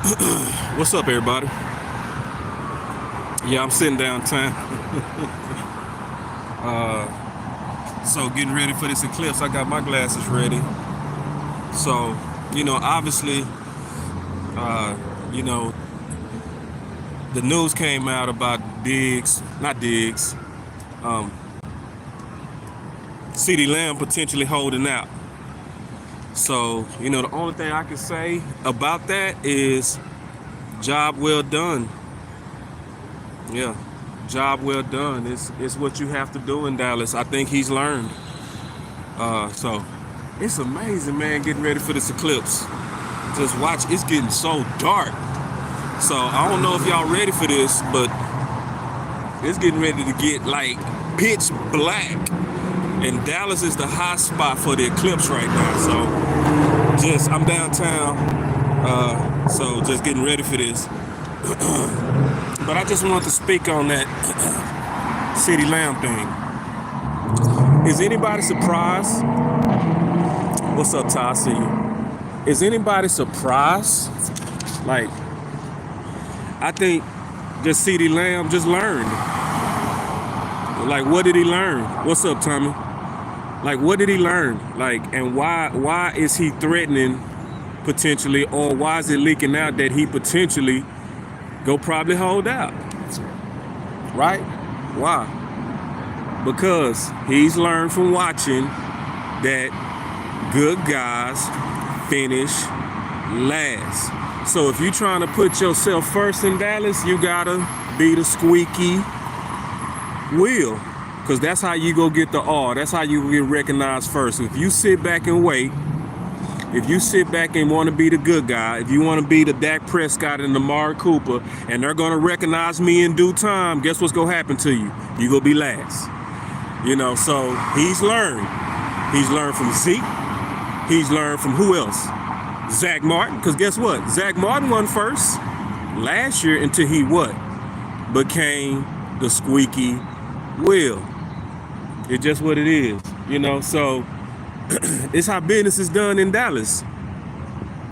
What's up, everybody? Yeah, I'm sitting downtown. So getting ready for this eclipse. I got my glasses ready. So, obviously, you know, the news came out about um, CD Lamb potentially holding out. So, the only thing I can say about that is job well done. Yeah, job well done. It's what you have to do in Dallas. I think he's learned. So it's amazing, man, getting ready for this eclipse. Just watch, it's getting so dark. So I don't know if y'all ready for this, but it's getting ready to get like pitch black. And Dallas is the hot spot for the eclipse right now. So I'm downtown. So just getting ready for this. But I just wanted to speak on that CD Lamb thing. Is anybody surprised? What's up, Ty? I see you. Is anybody surprised? Like, I think just CD Lamb just learned. Like, what did he learn? What's up, Tommy? Like, what did he learn? Like, and why is he threatening potentially, or why is it leaking out that he potentially go probably hold out? Right? Why? Because he's learned from watching that good guys finish last. So if you're trying to put yourself first in Dallas, you gotta be the squeaky wheel. Because that's how you go get the R. That's how you get recognized first. If you sit back and wait, if you sit back and want to be the good guy, if you want to be the Dak Prescott and the Amari Cooper, and they're going to recognize me in due time, guess what's going to happen to you? You're going to be last. So he's learned. He's learned from Zeke. He's learned from who else? Zach Martin. Because guess what? Zach Martin won first last year until he what? Became the squeaky wheel. It's just what it is. So it's how business is done in Dallas.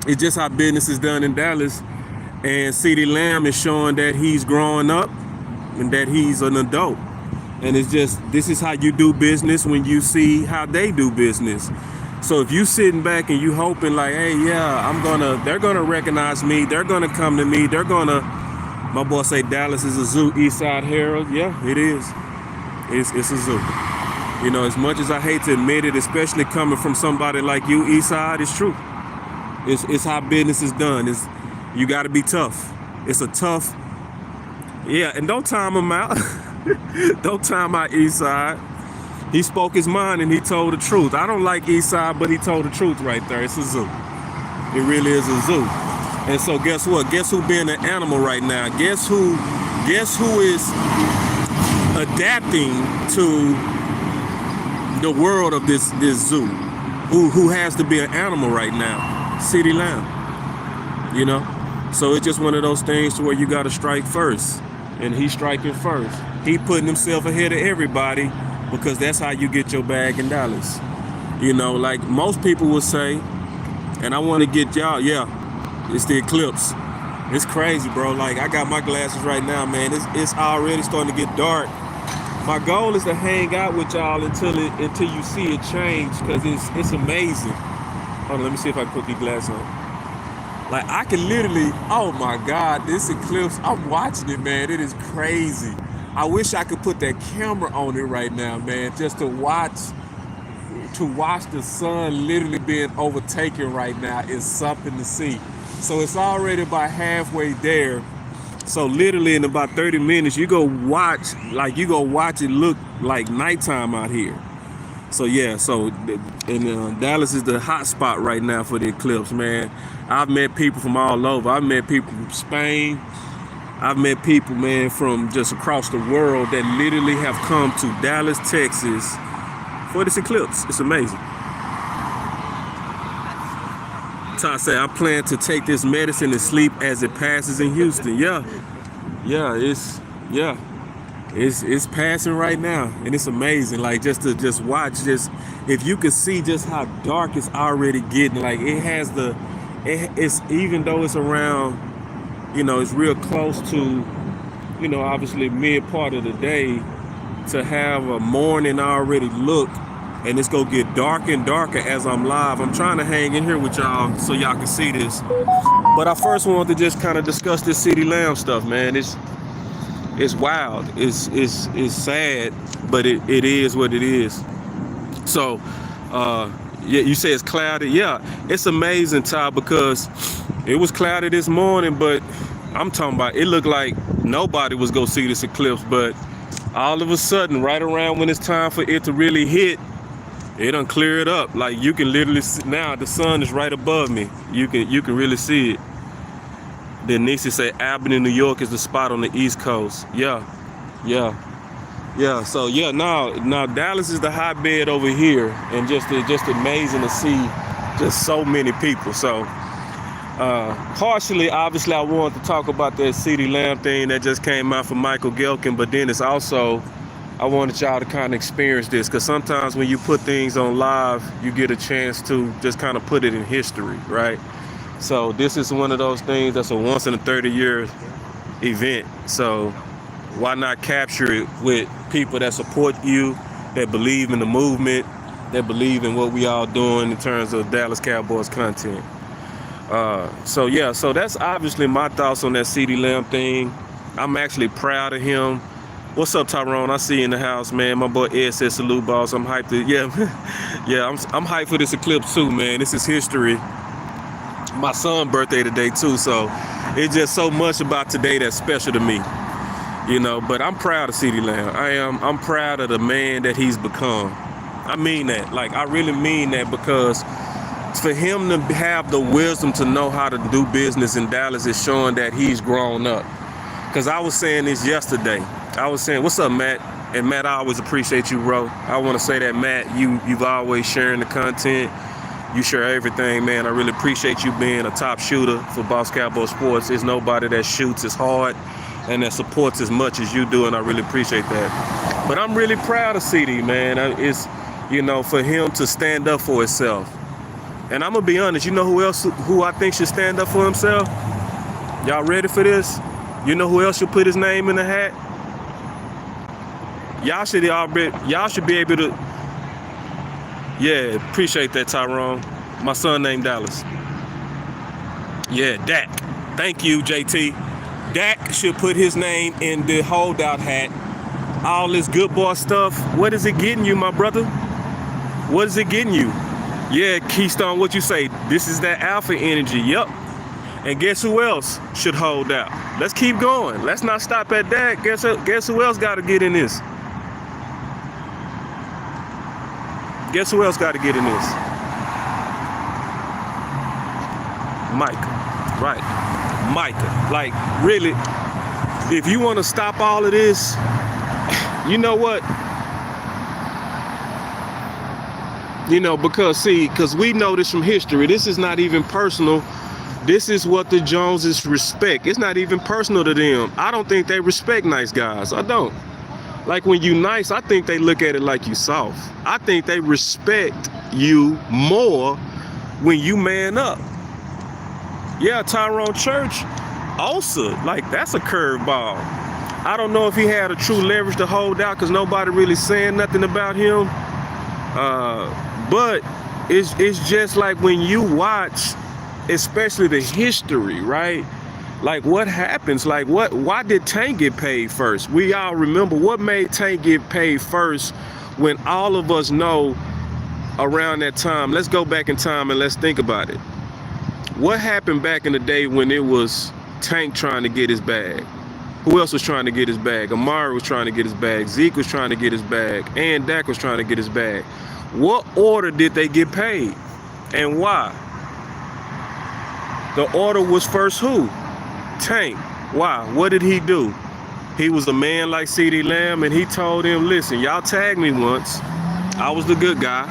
It's just how business is done in Dallas. And CD Lamb is showing that he's growing up and that he's an adult. And it's just, this is how you do business when you see how they do business. So if you sitting back and you hoping like, hey, yeah, they're gonna recognize me. They're gonna come to me. My boy say Dallas is a zoo, Eastside Herald. Yeah, it is. It's a zoo. As much as I hate to admit it, especially coming from somebody like you, Eastside, it's true. It's how business is done. You got to be tough. It's a tough, and don't time him out. Don't time out Eastside. He spoke his mind and he told the truth. I don't like Eastside, but he told the truth right there. It's a zoo. It really is a zoo. And so guess what? Guess who being an animal right now? Guess who is adapting to the world of this zoo? Who has to be an animal right now? CD Lamb. So it's just one of those things to where you got to strike first, and he's striking first. He putting himself ahead of everybody because that's how you get your bag in Dallas. Like most people would say, and I want to get y'all, it's the eclipse. It's crazy, bro. Like, I got my glasses right now, man. It's already starting to get dark. My goal is to hang out with y'all until you see it change, because it's amazing. Hold on, let me see if I can put these glasses on. Like, I can literally, oh my God, this eclipse, I'm watching it, man. It is crazy. I wish I could put that camera on it right now, man, just to watch the sun literally being overtaken right now is something to see. So it's already about halfway there. So literally in about 30 minutes, you go watch it look like nighttime out here. So Dallas is the hot spot right now for the eclipse, man. I've met people from all over. I've met people from Spain. I've met people, man, from just across the world that literally have come to Dallas, Texas for this eclipse. It's amazing. Ty said, I plan to take this medicine and sleep as it passes in Houston. It's passing right now, and it's amazing. Like, just to watch, if you could see just how dark it's already getting. Like, it's even though it's around it's real close to, obviously mid part of the day, to have a morning already look, and it's gonna get darker and darker as I'm live. I'm trying to hang in here with y'all so y'all can see this. But I first wanted to just kind of discuss this CeeDee Lamb stuff, man. It's wild. It's sad, but it is what it is. So, yeah, you say it's cloudy. Yeah, it's amazing, Ty, because it was cloudy this morning, but I'm talking about, it looked like nobody was gonna see this eclipse, but all of a sudden, right around when it's time for it to really hit, it done clear it up. Like, you can literally see, now the sun is right above me. You can really see it. Then Nisi say Albany, New York is the spot on the East Coast. Yeah. So yeah, now Dallas is the hotbed over here, and just amazing to see just so many people. So partially, obviously, I wanted to talk about that CeeDee Lamb thing that just came out from Michael Gelkin, but then it's also, I wanted y'all to kind of experience this, because sometimes when you put things on live, you get a chance to just kind of put it in history, right? So this is one of those things that's a once in a 30-year event. So why not capture it with people that support you, that believe in the movement, that believe in what we all doing in terms of Dallas Cowboys content. So yeah, so that's obviously my thoughts on that CeeDee Lamb thing. I'm actually proud of him. What's up, Tyrone? I see you in the house, man. My boy Ed said salute, boss. I'm hyped. Yeah, I'm hyped for this eclipse too, man. This is history. My son's birthday today too, so it's just so much about today that's special to me, But I'm proud of CeeDee Lamb. I'm proud of the man that he's become. I mean that. Like, I really mean that, because for him to have the wisdom to know how to do business in Dallas is showing that he's grown up. Because I was saying this yesterday. I was saying, what's up, Matt? And Matt, I always appreciate you, bro. I want to say that, Matt, you've always sharing the content. You share everything, man. I really appreciate you being a top shooter for Boss Cowboy Sports. There's nobody that shoots as hard and that supports as much as you do, and I really appreciate that. But I'm really proud of CeeDee, man. It's, for him to stand up for himself. And I'm going to be honest, who I think should stand up for himself? Y'all ready for this? You know who else should put his name in the hat? Y'all should be able to. Yeah, appreciate that, Tyrone. My son named Dallas. Yeah, Dak. Thank you, JT. Dak should put his name in the holdout hat. All this good boy stuff. What is it getting you, my brother? What is it getting you? Yeah, Keystone, what you say? This is that alpha energy. Yep. And guess who else should hold out? Let's keep going. Let's not stop at Dak. Guess who else got to get in this? Guess who else got to get in this? Micah. Right. Micah. Like, really, if you want to stop all of this, you know what? Because we know this from history. This is not even personal. This is what the Joneses respect. It's not even personal to them. I don't think they respect nice guys. I don't. Like, when you nice, I think they look at it like you soft. I think they respect you more when you man up. Yeah, Tyrone Church, also, like, that's a curveball. I don't know if he had a true leverage to hold out, because nobody really saying nothing about him. But it's just like when you watch, especially the history, right? Like, what happens? Like, why did Tank get paid first? We all remember what made Tank get paid first, when all of us know around that time. Let's go back in time and let's think about it. What happened back in the day when it was Tank trying to get his bag? Who else was trying to get his bag? Amari was trying to get his bag. Zeke was trying to get his bag. And Dak was trying to get his bag. What order did they get paid? And why? The order was first who? Tank. Why? What did he do? He was a man like CeeDee Lamb, and he told him, listen, y'all tagged me once. I was the good guy.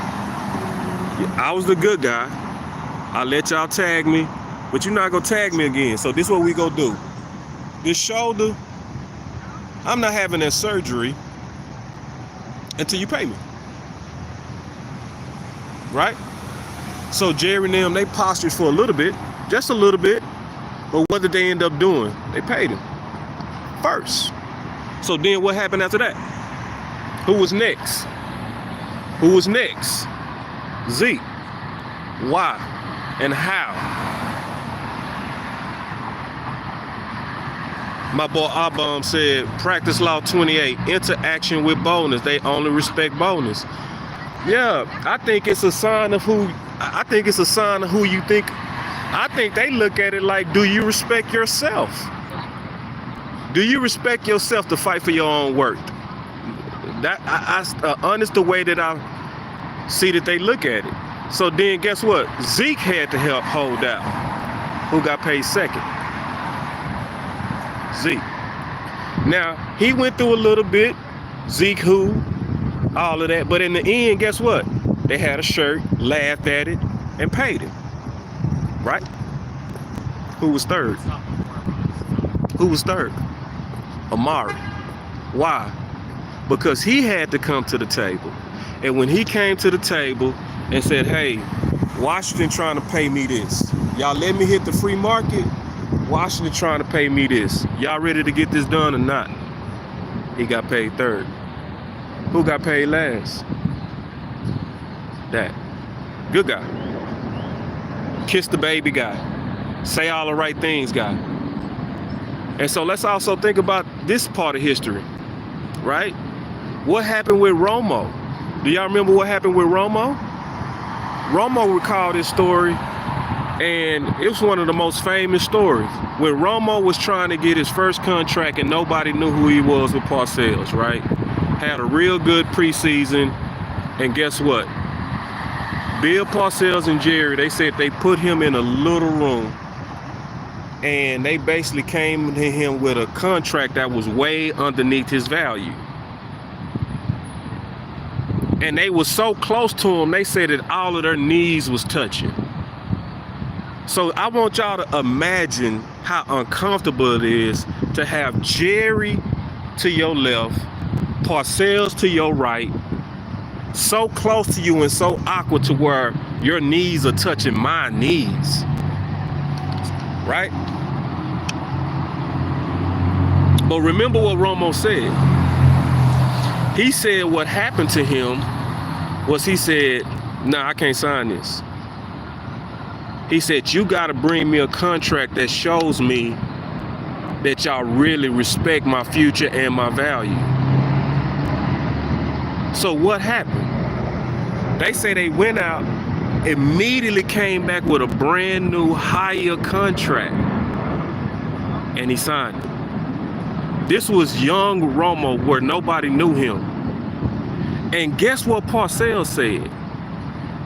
I let y'all tag me, but you're not gonna tag me again. So this is what we gonna do. This shoulder, I'm not having that surgery until you pay me. Right? So Jerry and them, they postured for a little bit, just a little bit. But what did they end up doing? They paid him first. So then what happened after that? Who was next? Who was next? Zeke. Why and how? My boy Abam said, practice law 28, interaction with bonus. They only respect bonus. Yeah, I think it's a sign of who you think. I think they look at it like, do you respect yourself? Do you respect yourself to fight for your own worth? That honest the way that I see that they look at it. So then guess what? Zeke had to help hold out. Who got paid second? Zeke. Now, he went through a little bit. Zeke who? All of that. But in the end, guess what? They had a shirt, laughed at it, and paid him. Right? Who was third? Who was third? Amari. Why? Because he had to come to the table. And when he came to the table and said, hey, Washington trying to pay me this. Y'all let me hit the free market. Washington trying to pay me this. Y'all ready to get this done or not? He got paid third. Who got paid last? That. Good guy. Kiss the baby guy. Say all the right things guy. And so let's also think about this part of history, right? What happened with Romo? Do y'all remember what happened with Romo? Romo recalled this story, and it was one of the most famous stories. When Romo was trying to get his first contract and nobody knew who he was with Parcells, right? Had a real good preseason, and guess what? Bill Parcells and Jerry, they said they put him in a little room, and they basically came to him with a contract that was way underneath his value. And they were so close to him, they said that all of their knees was touching. So I want y'all to imagine how uncomfortable it is to have Jerry to your left, Parcells to your right, so close to you and so awkward to where your knees are touching my knees. Right? But remember what Romo said. He said what happened to him was he said, nah, I can't sign this. He said, you got to bring me a contract that shows me that y'all really respect my future and my value. So what happened? They say they went out, immediately came back with a brand new higher contract, and he signed it. This was young Romo where nobody knew him. And guess what Parcells said?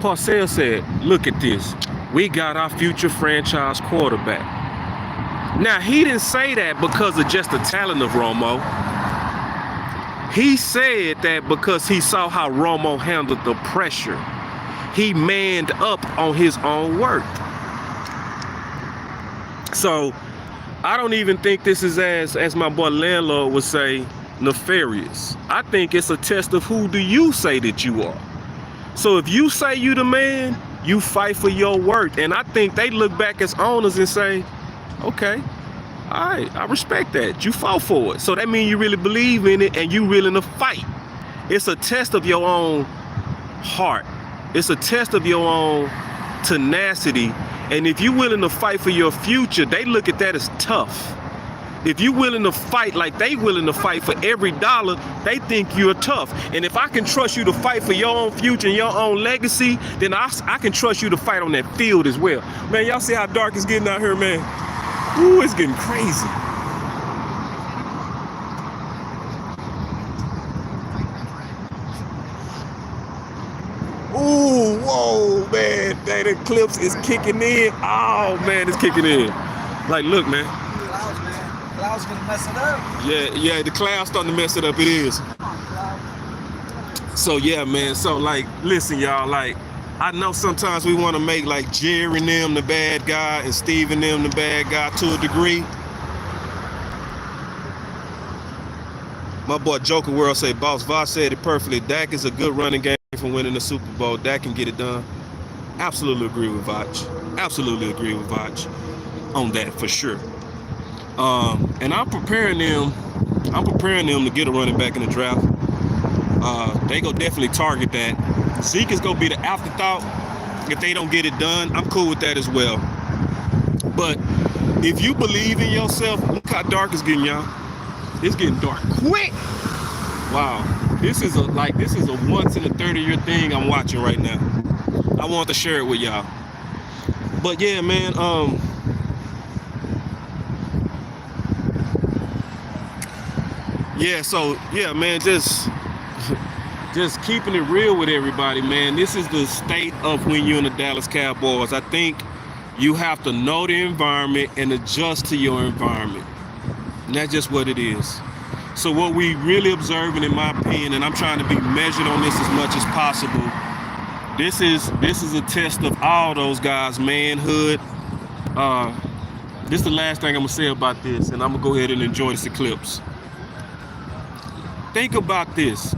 Parcells said, look at this. We got our future franchise quarterback. Now, he didn't say that because of just the talent of Romo. He said that because he saw how Romo handled the pressure. He manned up on his own work. So, I don't even think this is, as my boy Landlord would say, nefarious. I think it's a test of who do you say that you are. So if you say you the man, you fight for your worth. And I think they look back as owners and say, okay, all right, I respect that. You fought for it. So that means you really believe in it and you willing to fight. It's a test of your own heart. It's a test of your own tenacity. And if you're willing to fight for your future, they look at that as tough. If you're willing to fight like they willing to fight for every dollar, they think you're tough. And if I can trust you to fight for your own future and your own legacy, then I can trust you to fight on that field as well. Man, y'all see how dark it's getting out here, man? Ooh, it's getting crazy. Ooh, whoa, man. That eclipse is kicking in. Oh, man, it's kicking in. Like, look, man. Cloud's gonna mess it up. Yeah, the cloud's starting to mess it up. It is. So, yeah, man. So, like, listen, y'all. Like, I know sometimes we want to make, like, Jerry and them the bad guy and Steve and them the bad guy to a degree. My boy Joker World say, Boss Voss said it perfectly. Dak is a good running game for winning the Super Bowl. Dak can get it done. Absolutely agree with Vach. Absolutely agree with Vach. on that for sure. And I'm preparing them to get a running back in the draft. They go definitely target that. Zeke is gonna be the afterthought if they don't get it done. I'm cool with that as well. But if you believe in yourself, look how dark it's getting, y'all. It's getting dark quick. Wow, this is a once in a 30-year thing I'm watching right now. I want to share it with y'all. But yeah, man. Yeah, so yeah, man, just keeping it real with everybody, man. This is the state of when you're in the Dallas Cowboys. I think you have to know the environment and adjust to your environment. And that's just what it is. So what we really observing, in my opinion, and I'm trying to be measured on this as much as possible, this is a test of all those guys' manhood. This is the last thing I'm gonna say about this, and I'm gonna go ahead and enjoy this eclipse. Think about this.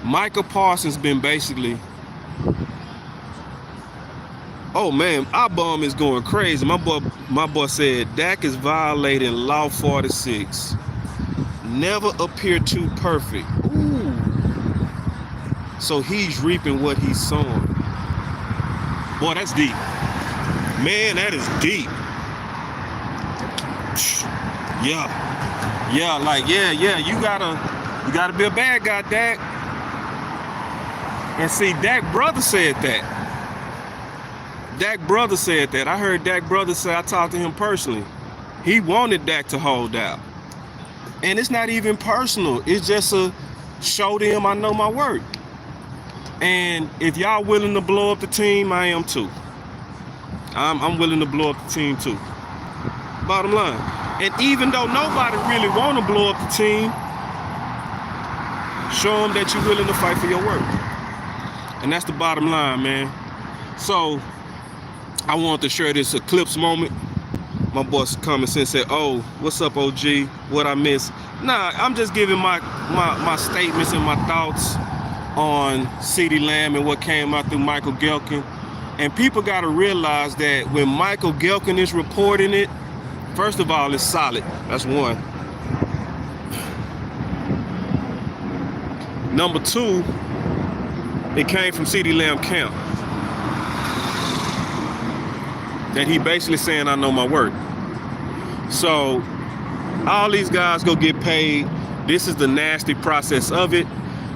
Michael Parsons been basically, oh man, our bum is going crazy. My boy said Dak is violating Law 46. Never appear too perfect. Ooh. So he's reaping what he's sowing. Boy, that's deep. Man, that is deep. Yeah, like you gotta be a bad guy, Dak. And see, Dak brother said that. I heard Dak brother say, I talked to him personally. He wanted Dak to hold out. And it's not even personal. It's just a show them I know my work. And if y'all willing to blow up the team, I am too. I'm willing to blow up the team too. Bottom line. And even though nobody really want to blow up the team, show them that you're willing to fight for your work. And that's the bottom line, man. So I wanted to share this eclipse moment. My boss comments and said, oh, what's up, OG? What I miss? Nah, I'm just giving my statements and my thoughts on CeeDee Lamb and what came out through Michael Gehlken. And people got to realize that when Michael Gehlken is reporting it, first of all, it's solid. That's one. Number two, it came from CeeDee Lamb camp. That he basically saying, I know my work. So all these guys go get paid. This is the nasty process of it.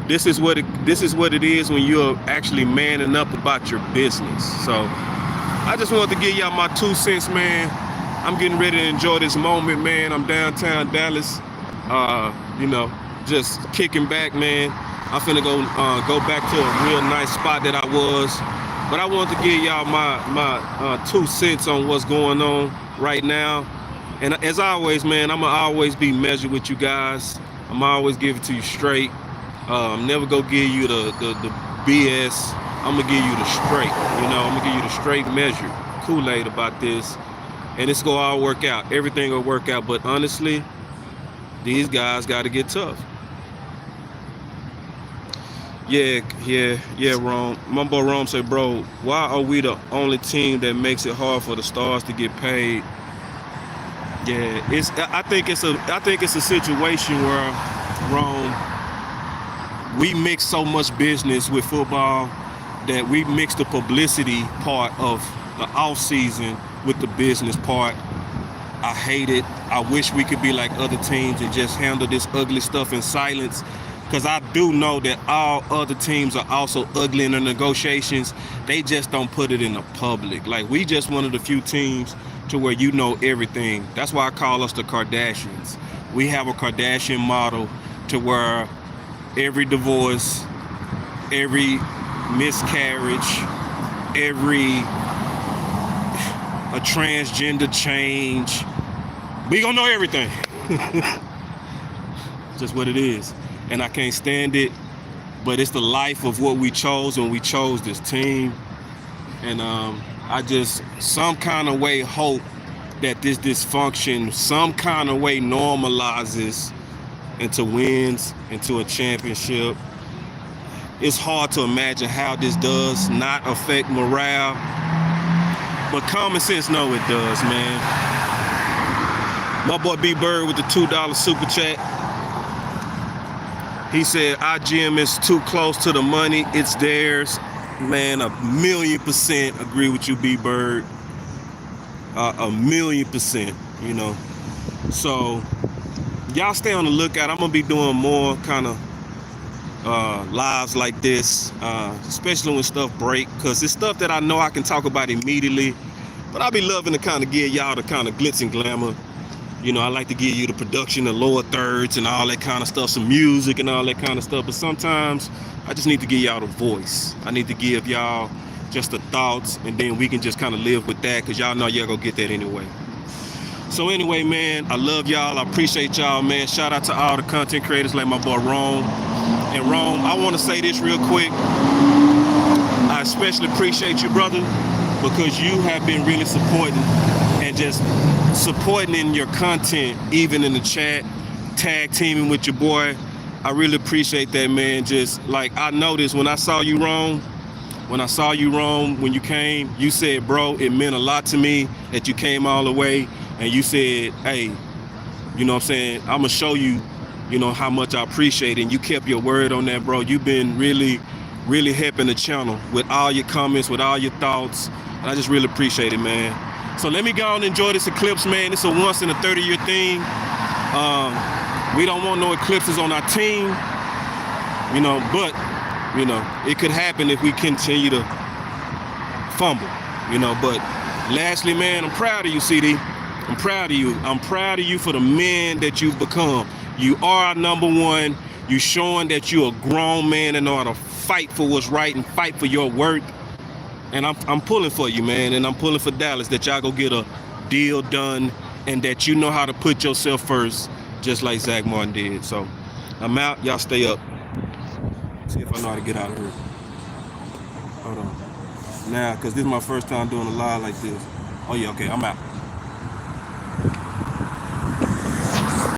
This is what it is when you're actually manning up about your business. So I just wanted to give y'all my 2 cents, man. I'm getting ready to enjoy this moment, man. I'm downtown Dallas, just kicking back, man. I'm finna go back to a real nice spot that I was. But I want to give y'all my 2 cents on what's going on right now. And as always, man, I'm going to always be measured with you guys. I'm going to always give it to you straight. I'm never going to give you the BS. I'm going to give you the straight. I'm going to give you the straight measure, Kool-Aid about this. And it's going to all work out. Everything will work out. But honestly, these guys got to get tough. Yeah, Rome. My boy Rome said, bro, why are we the only team that makes it hard for the stars to get paid? Yeah, I think it's a situation where, Rome, we mix so much business with football that we mix the publicity part of the off season with the business part. I hate it. I wish we could be like other teams and just handle this ugly stuff in silence. Because I do know that all other teams are also ugly in the negotiations. They just don't put it in the public. Like, we just one of the few teams to where you know everything. That's why I call us the Kardashians. We have a Kardashian model to where every divorce, every miscarriage, a transgender change, we gonna know everything. Just what it is. And I can't stand it, but it's the life of what we chose when we chose this team. And I just some kind of way hope that this dysfunction some kind of way normalizes into wins, into a championship. it's hard to imagine how this does not affect morale. But common sense know it does, man. My boy B Bird with the $2 super chat. He said, our gym is too close to the money. It's theirs. Man, 1,000,000% agree with you, B Bird. 1,000,000%, you know. So y'all stay on the lookout. I'm gonna be doing more kind of lives like this, especially when stuff break, because it's stuff that I know I can talk about immediately, but I be loving to kind of give y'all the kind of glitz and glamour. You know, I like to give you the production, the lower thirds and all that kind of stuff, some music and all that kind of stuff, but sometimes I just need to give y'all the voice. I need to give y'all just the thoughts, and then we can just kind of live with that, because y'all know y'all gonna get that anyway. So anyway, man, I love y'all. I appreciate y'all, man. Shout out to all the content creators like my boy Rome. And Rome, I want to say this real quick. I especially appreciate you, brother, because you have been really supporting and just supporting in your content, even in the chat, tag teaming with your boy. I really appreciate that, man. Just like I noticed when I saw you, Rome, when you came, you said, bro, it meant a lot to me that you came all the way. And you said, hey, you know what I'm saying, I'm going to show you, you know, how much I appreciate it. And you kept your word on that, bro. You've been really, really helping the channel with all your comments, with all your thoughts. And I just really appreciate it, man. So let me go on and enjoy this eclipse, man. It's a once in a 30-year thing. We don't want no eclipses on our team, you know, but, you know, it could happen if we continue to fumble, you know. But lastly, man, I'm proud of you, CD. I'm proud of you. I'm proud of you for the man that you've become. You are our number one. You showing that you're a grown man and know how to fight for what's right and fight for your work. And I'm pulling for you, man. And I'm pulling for Dallas, that y'all go get a deal done, and that you know how to put yourself first, just like Zach Martin did. So I'm out. Y'all stay up. See if I know how to get out of here. Hold on. Now, because this is my first time doing a live like this. Oh, yeah, okay, I'm out.